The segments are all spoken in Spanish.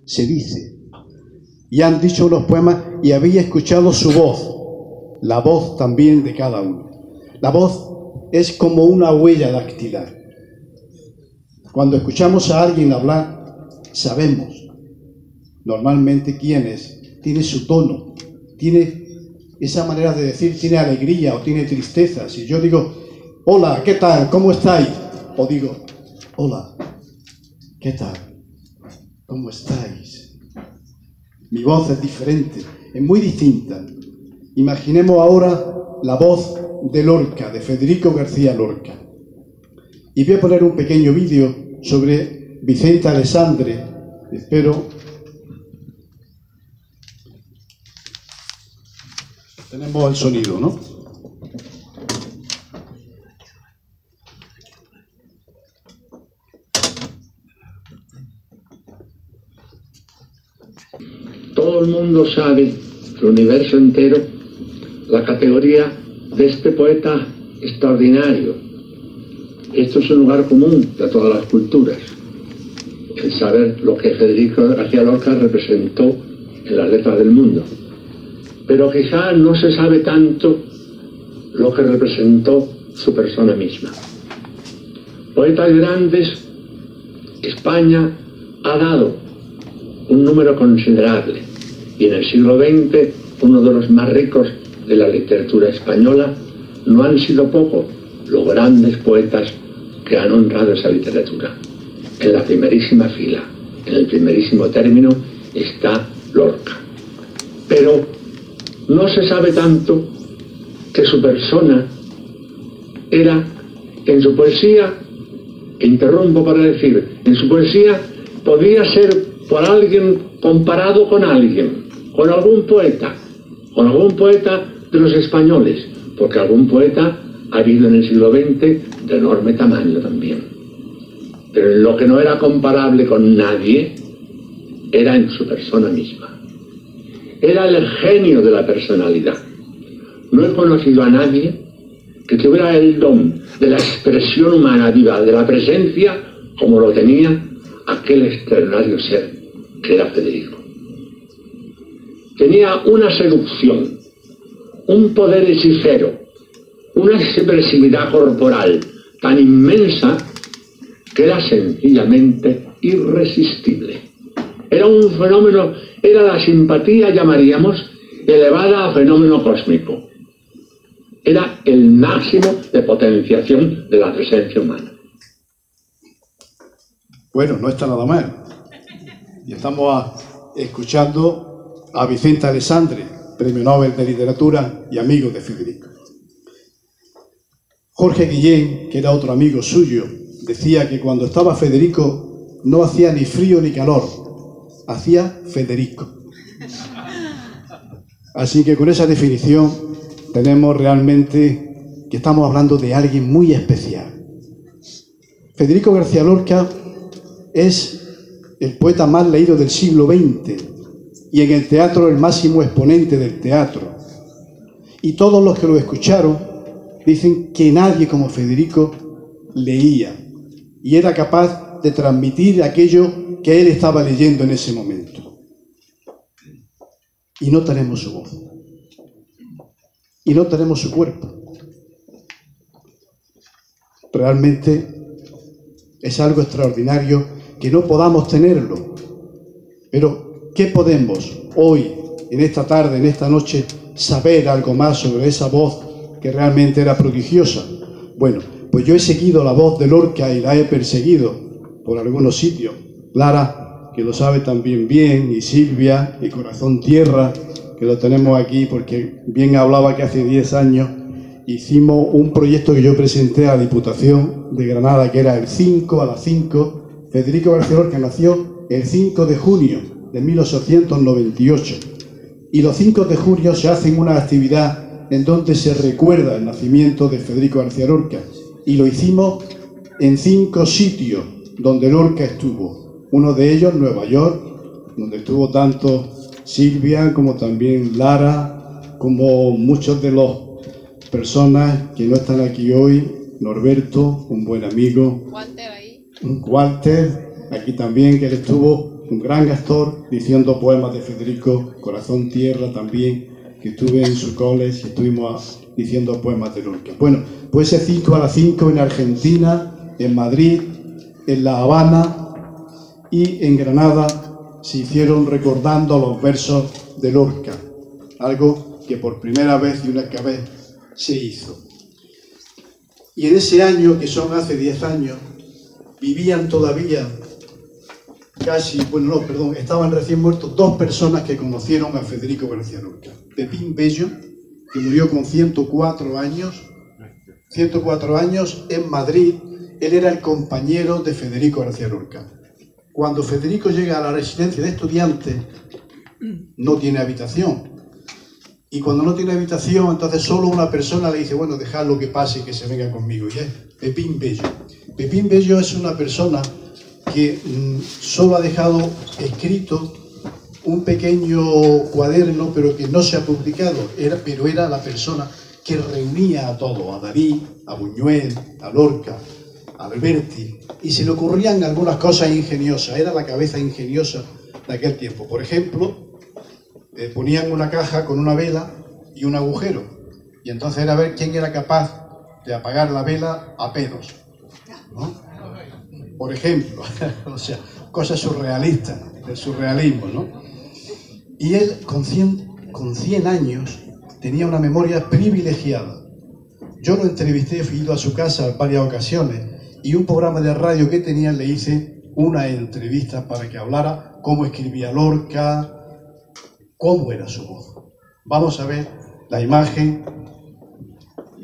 se dice. Y han dicho unos poemas y habéis escuchado su voz, la voz también de cada uno. La voz es como una huella dactilar. Cuando escuchamos a alguien hablar, sabemos normalmente quién es. Tiene su tono, tiene esa manera de decir, tiene alegría o tiene tristeza. Si yo digo, hola, ¿qué tal? ¿Cómo estáis? O digo, hola, ¿qué tal? ¿Cómo estáis? Mi voz es diferente, es muy distinta. Imaginemos ahora la voz de Lorca, de Federico García Lorca. Y voy a poner un pequeño vídeo sobre Vicente Alessandri. Espero. Tenemos el sonido, ¿no? Todo el mundo sabe, el universo entero, la categoría de este poeta extraordinario. Esto es un lugar común de todas las culturas, el saber lo que Federico García Lorca representó en las letras del mundo. Pero quizá no se sabe tanto lo que representó su persona misma. Poetas grandes, España ha dado un número considerable, y en el siglo XX uno de los más ricos de la literatura española. No han sido pocos los grandes poetas que han honrado esa literatura. En la primerísima fila, en el primerísimo término, está Lorca. Pero no se sabe tanto que su persona era, en su poesía, interrumpo para decir, en su poesía podía ser por alguien comparado con alguien, con algún poeta de los españoles, porque algún poeta ha habido en el siglo XX de enorme tamaño también. Pero en lo que no era comparable con nadie era en su persona misma. Era el genio de la personalidad. No he conocido a nadie que tuviera el don de la expresión humana viva, de la presencia, como lo tenía aquel extraordinario ser que era Federico. Tenía una seducción, un poder hechicero, una expresividad corporal tan inmensa que era sencillamente irresistible. Era un fenómeno, era la simpatía, llamaríamos, elevada a fenómeno cósmico. Era el máximo de potenciación de la presencia humana. Bueno, no está nada mal. Y estamos escuchando a Vicente Alessandri, Premio Nobel de Literatura y amigo de Federico. Jorge Guillén, que era otro amigo suyo, decía que cuando estaba Federico no hacía ni frío ni calor, hacía Federico. Así que con esa definición tenemos realmente que estamos hablando de alguien muy especial. Federico García Lorca es el poeta más leído del siglo XX y en el teatro el máximo exponente del teatro. Y todos los que lo escucharon dicen que nadie como Federico leía y era capaz de transmitir aquello que él estaba leyendo en ese momento. Y no tenemos su voz. Y no tenemos su cuerpo. Realmente es algo extraordinario que no podamos tenerlo. Pero, ¿qué podemos hoy, en esta tarde, en esta noche, saber algo más sobre esa voz que realmente era prodigiosa? Bueno, pues yo he seguido la voz de Lorca y la he perseguido por algunos sitios. Lara, que lo sabe también bien, y Silvia, y Corazón Tierra, que lo tenemos aquí porque bien hablaba que hace 10 años hicimos un proyecto que yo presenté a la Diputación de Granada, que era el 5 a las 5. Federico García Lorca nació el 5 de junio de 1898 y los 5 de junio se hacen una actividad en donde se recuerda el nacimiento de Federico García Lorca y lo hicimos en 5 sitios donde Lorca estuvo. Uno de ellos, Nueva York, donde estuvo tanto Silvia como también Lara, como muchos de las personas que no están aquí hoy, Norberto, un buen amigo, Walter, aquí también, que él estuvo un gran actor, diciendo poemas de Federico, Corazón Tierra también, que estuve en su college y estuvimos diciendo poemas de Lorca. Bueno, pues ese 5 a las 5 en Argentina, en Madrid, en La Habana y en Granada se hicieron recordando los versos de Lorca, algo que por primera vez y única vez se hizo. Y en ese año, que son hace 10 años, vivían todavía casi, bueno, no, perdón, estaban recién muertos 2 personas que conocieron a Federico García Lorca. Pepín Bello, que murió con 104 años en Madrid. Él era el compañero de Federico García Lorca. Cuando Federico llega a la residencia de estudiantes, no tiene habitación. Y cuando no tiene habitación, entonces solo una persona le dice, bueno, dejadlo que pase y que se venga conmigo. Y es Pepín Bello. Pepín Bello es una persona que solo ha dejado escrito un pequeño cuaderno, pero que no se ha publicado. Pero era la persona que reunía a todos, a David, a Buñuel, a Lorca, a Alberti, y se le ocurrían algunas cosas ingeniosas. Era la cabeza ingeniosa de aquel tiempo. Por ejemplo, ponían una caja con una vela y un agujero, y entonces era ver quién era capaz de apagar la vela a pedos, ¿no? Por ejemplo, o sea, cosas surrealistas, del surrealismo, ¿no? Y él, con 100 años, tenía una memoria privilegiada. Yo lo entrevisté, he ido a su casa en varias ocasiones, y un programa de radio que tenía le hice una entrevista para que hablara cómo escribía Lorca, cómo era su voz. Vamos a ver la imagen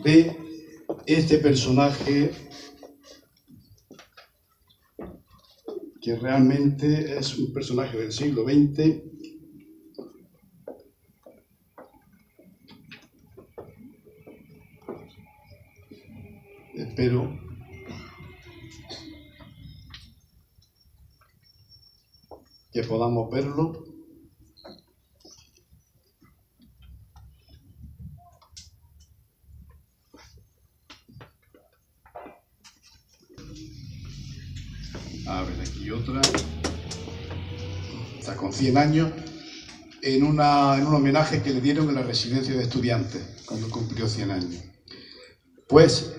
de este personaje que realmente es un personaje del siglo XX. Espero que podamos verlo. A ver, aquí otra. Está con 100 años en un homenaje que le dieron en la residencia de estudiantes cuando cumplió 100 años. Pues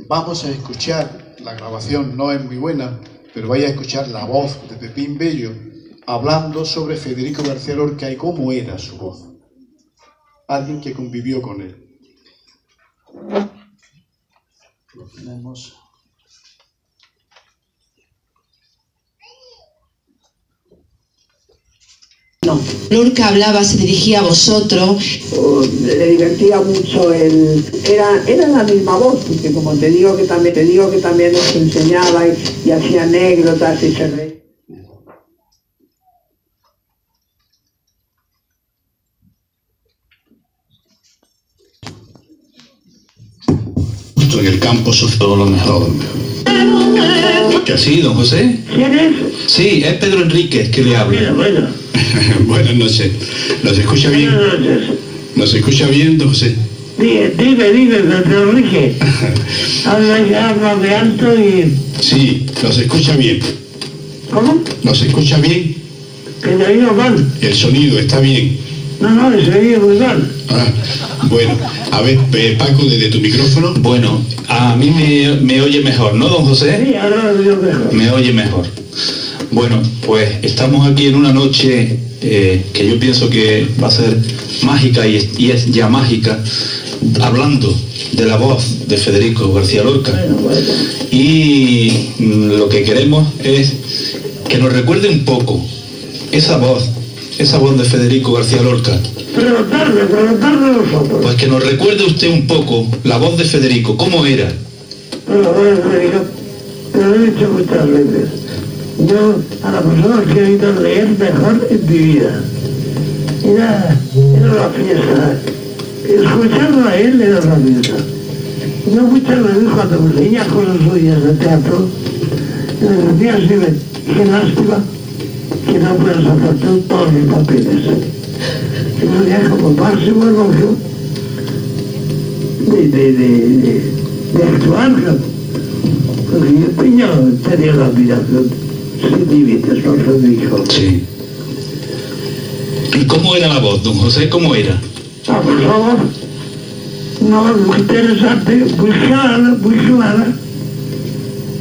vamos a escuchar, la grabación no es muy buena, pero vais a escuchar la voz de Pepín Bello hablando sobre Federico García Lorca y cómo era su voz. Alguien que convivió con él. Lo tenemos. No. Lorca hablaba, se dirigía a vosotros. Le divertía mucho era la misma voz, porque como te digo que también nos enseñaba y hacía anécdotas y se reía. En el campo sos todo lo mejor. ¿Qué así, don José? ¿Quién es? Sí, es Pedro Enríquez que le habla. Bueno. Buenas noches. ¿Nos escucha bien? Buenas noches. ¿Nos escucha bien, don José? Dime, Pedro Enrique. Habla de alto y... Sí, nos escucha bien. ¿Cómo? ¿Nos escucha bien? Que te oigo mal. El sonido está bien. No, se oye muy mal. Ah, bueno, a ver, Paco, desde tu micrófono. Bueno, a mí me oye mejor, ¿no, don José? Sí, ahora lo oigo mejor. Me oye mejor. Bueno, pues estamos aquí en una noche que yo pienso que va a ser mágica y es ya mágica, hablando de la voz de Federico García Lorca. Bueno. Y lo que queremos es que nos recuerde un poco esa voz de Federico García Lorca. Preguntarle a nosotros. Pues que nos recuerde usted un poco la voz de Federico, ¿cómo era? Bueno, te lo he dicho muchas veces. Yo a la persona que he oído leer mejor en mi vida. Era una fiesta. Escucharlo a él era una fiesta. Yo muchas veces cuando leía cosas suyas de teatro, me decía así, qué lástima que no puedas hacer tú todos mis papeles. Eso ya como máximo elogio de actuar, porque yo tenía la admiración sin límites, don Federico. Sí. ¿Y cómo era la voz, don José? ¿Cómo era? Ah, por favor, una voz muy interesante, muy clara.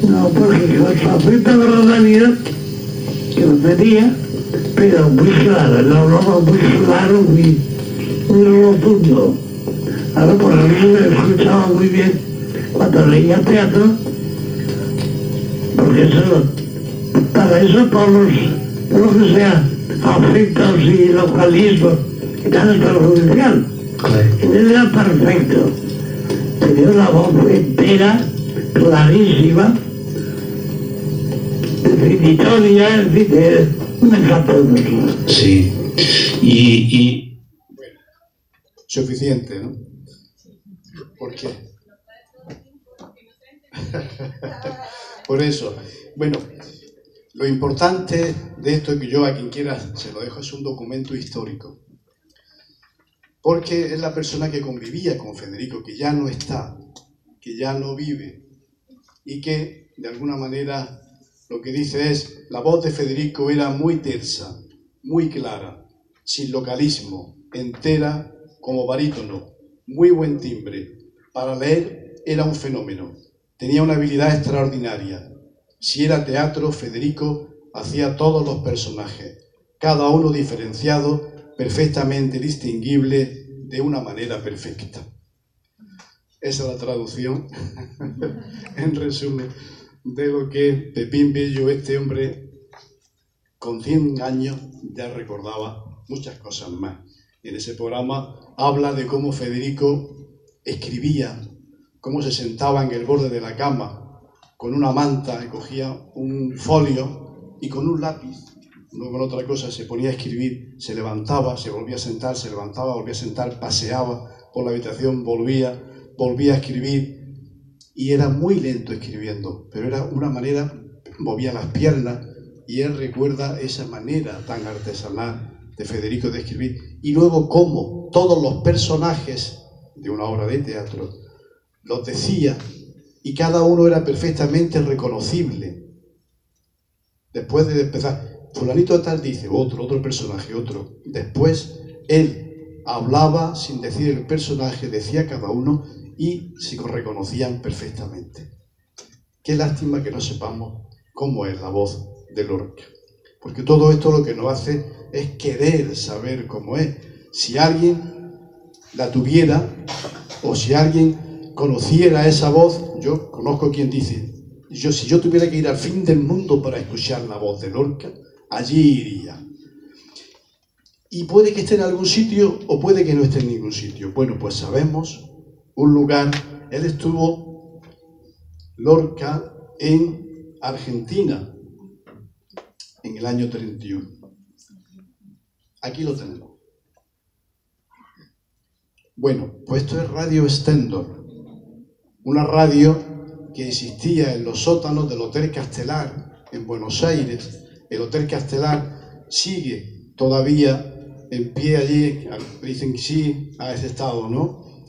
No, porque con su afecto de Rosalía, que lo tenía, pero muy clara, la hablaba muy claro, muy rotundo. Ahora por eso me escuchaba muy bien cuando leía teatro, porque para eso todos lo que sea afectos y localismos, que nada es perjudicial. Él era perfecto, tenía una voz entera, clarísima, definitoria, en fin, un encanto de persona. Sí. Y Suficiente, ¿no? ¿Por qué? Por eso, bueno, lo importante de esto es que yo a quien quiera se lo dejo, es un documento histórico. Porque es la persona que convivía con Federico, que ya no está, que ya no vive, y que de alguna manera lo que dice es, la voz de Federico era muy tersa, muy clara, sin localismo, entera como barítono, muy buen timbre. Para leer era un fenómeno, tenía una habilidad extraordinaria. Si era teatro, Federico hacía todos los personajes, cada uno diferenciado, perfectamente distinguible, de una manera perfecta. Esa es la traducción, en resumen, de lo que Pepín Bello, este hombre, con 100 años, ya recordaba muchas cosas más. En ese programa habla de cómo Federico escribía, cómo se sentaba en el borde de la cama, con una manta, cogía un folio y con un lápiz, no con otra cosa, se ponía a escribir, se levantaba, se volvía a sentar, se levantaba, volvía a sentar, paseaba por la habitación, volvía a escribir, y era muy lento escribiendo, pero era una manera, movía las piernas, y él recuerda esa manera tan artesanal de Federico de escribir, y luego cómo todos los personajes de una obra de teatro los decía, y cada uno era perfectamente reconocible. Después de empezar, fulanito de tal dice, otro personaje, otro. Después él hablaba sin decir el personaje, decía cada uno y se reconocían perfectamente. Qué lástima que no sepamos cómo es la voz de Lorca. Porque todo esto lo que nos hace es querer saber cómo es. Si alguien la tuviera o si alguien conociera esa voz, yo conozco quien dice, si yo tuviera que ir al fin del mundo para escuchar la voz de Lorca, allí iría. Y puede que esté en algún sitio o puede que no esté en ningún sitio. Bueno, pues sabemos un lugar. Él estuvo, Lorca, en Argentina en el año 31. Aquí lo tenemos. Bueno, pues esto es Radio Stendor, una radio que existía en los sótanos del Hotel Castelar en Buenos Aires. El Hotel Castelar sigue todavía en pie allí, dicen que sí, a ese estado, ¿no?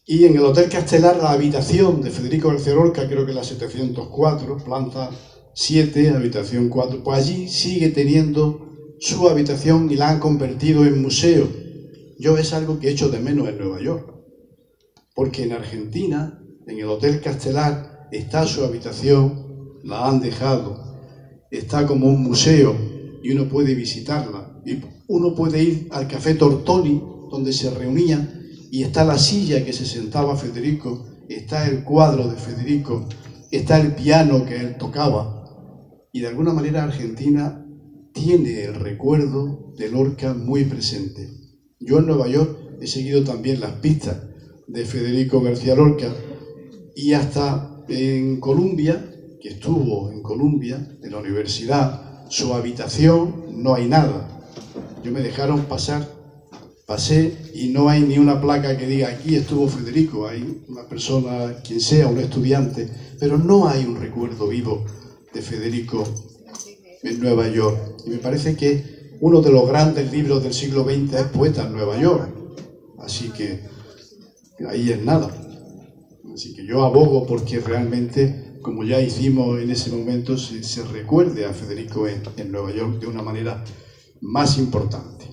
Y en el Hotel Castelar, la habitación de Federico García Lorca, creo que la 704, planta 7, habitación 4, pues allí sigue teniendo su habitación y la han convertido en museo. Yo es algo que echo de menos en Nueva York, porque en Argentina, en el Hotel Castelar, está su habitación, la han dejado, está como un museo y uno puede visitarla. Y uno puede ir al Café Tortoni, donde se reunían, y está la silla que se sentaba Federico, está el cuadro de Federico, está el piano que él tocaba. Y de alguna manera Argentina tiene el recuerdo de Lorca muy presente. Yo en Nueva York he seguido también las pistas de Federico García Lorca, y hasta en Columbia, que estuvo en Columbia, en la universidad, su habitación no hay nada. Yo me dejaron pasé y no hay ni una placa que diga aquí estuvo Federico. Hay una persona, quien sea, un estudiante, pero no hay un recuerdo vivo de Federico en Nueva York. Y me parece que uno de los grandes libros del siglo XX es Poeta en Nueva York. Así que ahí es nada. Así que yo abogo porque realmente como ya hicimos en ese momento, se recuerde a Federico en Nueva York de una manera más importante.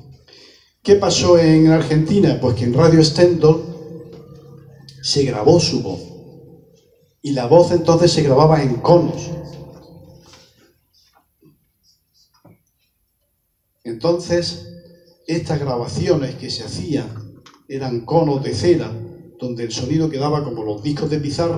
¿Qué pasó en Argentina? Pues que en Radio Stendhal se grabó su voz. Y la voz entonces se grababa en conos. Entonces, estas grabaciones que se hacían eran conos de cera, donde el sonido quedaba como los discos de pizarra,